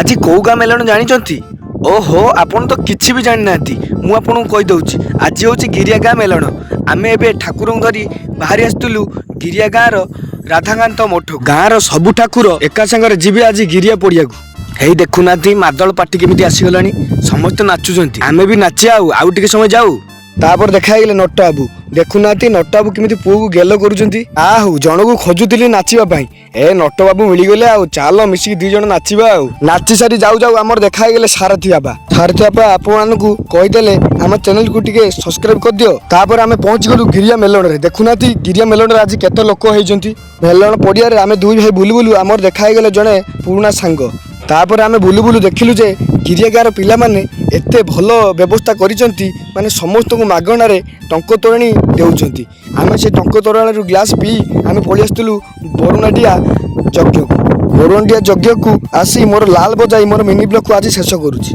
आज कौ गाँ मेलन जानी ओहो आपन तो किसी भी जानी ना मु आपन कहीदे आज हूँ गिरिया गाँ मेलन आम ए ठाकुर धरी बाहरी आसलु गिरिया गाँव राधाकांत मठ गाँव सबू ठाकुर एका सागर जी आज गिरिया पड़िया को देखुना मादल पार्टी केमी आसीगला समस्त नाचुंट आम भी नाचिया आउ टे समय जाऊ तापर देखागले नट बाबू देखुना नट बाबू केमी पुओ को गेल करूँ जन को खोजुली नाचापी ए नट बाबू मिलगले चाल मिसिक दी जन नाचा नाची सारी जाऊ जाऊ आम देखागले सारथी बाबा आपण कहीदेले आम चैनल को टिके सब्सक्राइब कर दियो। तापर आम पहुंच गलु गिरिया मेलन रे देखुना गिरिया मेलन आज केते लोक होइजंती मेलन पड़िया आम दुई भाई बुलु बुलु आमर देखागले जड़े पुराना सांग तापर आम बुलु बुलु देखिलु जे गिरिया गाँव पिला माने एते भल व्यवस्था करिसंती माने समस्त को मागणार टंक तोराणी देउछंती आम से टंक तोराणी ग्लास पी आम पळि आस्तलु बरुणाडिया यज्ञ को बरुणाडिया यज्ञ को आसी मोर लाल बजाई मोर मिनी ब्लॉग को आज शेष करूची।